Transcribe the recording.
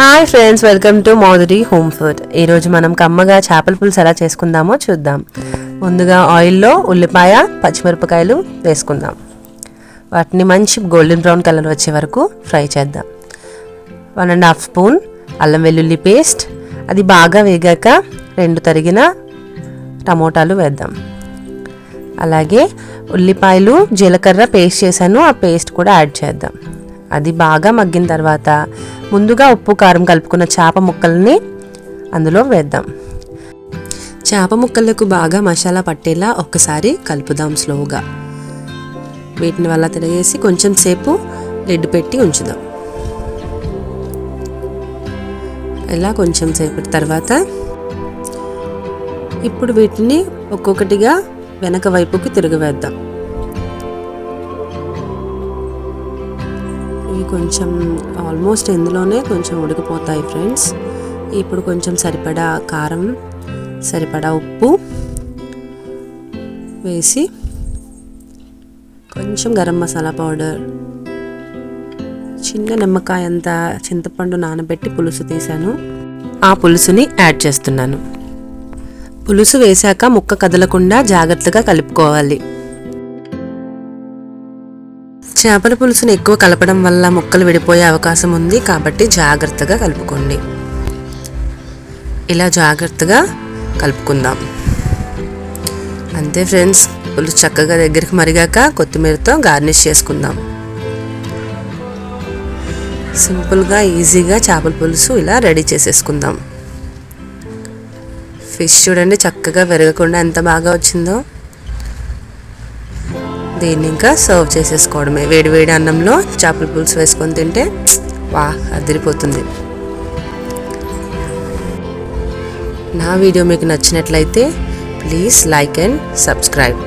Hi friends, welcome to Moudari home food. ఈరోజు మనం కమ్మగా చేపల పులుసు ఎలా చేసుకుందామో చూద్దాం. ముందుగా ఆయిల్లో ఉల్లిపాయ, పచ్చిమిరపకాయలు వేసుకుందాం. వాటిని మంచి గోల్డెన్ బ్రౌన్ కలర్ వచ్చే వరకు ఫ్రై చేద్దాం. 1.5 స్పూన్ అల్లం వెల్లుల్లి పేస్ట్, అది బాగా వేగాక 2 తరిగిన టమోటాలు వేద్దాం. అలాగే ఉల్లిపాయలు, జీలకర్ర పేస్ట్ చేశాను, ఆ పేస్ట్ కూడా యాడ్ చేద్దాం. అది బాగా మగ్గిన తర్వాత ముందుగా ఉప్పు కారం కలుపుకున్న చేప ముక్కల్ని అందులో వేద్దాం. చేప ముక్కలకు బాగా మసాలా పట్టేలా ఒక్కసారి కలుపుదాం స్లోగా. వీటిని వల్ల తిరిగేసి కొంచెం సేపు లిడ్ పెట్టి ఉంచుదాం. ఇలా కొంచెం సేపటి తర్వాత ఇప్పుడు వీటిని ఒక్కొక్కటిగా వెనక వైపుకి తిరగవేద్దాం. ఇవి కొంచెం ఆల్మోస్ట్ ఇందులోనే కొంచెం ఉడికిపోతాయి ఫ్రెండ్స్. ఇప్పుడు కొంచెం సరిపడా కారం, సరిపడా ఉప్పు వేసి కొంచెం గరం మసాలా పౌడర్, చిన్న నిమ్మకాయ అంత చింతపండు నానబెట్టి పులుసు తీసాను, ఆ పులుసుని యాడ్ చేస్తున్నాను. పులుసు వేశాక ముక్క కదలకుండా జాగ్రత్తగా కలుపుకోవాలి. చేపల పులుసుని ఎక్కువ కలపడం వల్ల ముక్కలు విడిపోయే అవకాశం ఉంది, కాబట్టి జాగ్రత్తగా కలుపుకోండి. ఇలా జాగ్రత్తగా కలుపుకుందాం. అంతే ఫ్రెండ్స్, పులుసు చక్కగా దగ్గరికి మరిగాక కొత్తిమీరతో గార్నిష్ చేసుకుందాం. సింపుల్గా ఈజీగా చేపల పులుసు ఇలా రెడీ చేసేసుకుందాం. ఫిష్ చూడండి చక్కగా విరగకుండా ఎంత బాగా వచ్చిందో. దీన్ని ఇంకా సర్వ్ చేసేసుకోవడమే. వేడి వేడి అన్నంలో చేపల పులుసు వేసుకొని తింటే వా అదిరిపోతుంది. నా వీడియో మీకు నచ్చినట్లయితే ప్లీజ్ లైక్ అండ్ సబ్స్క్రైబ్.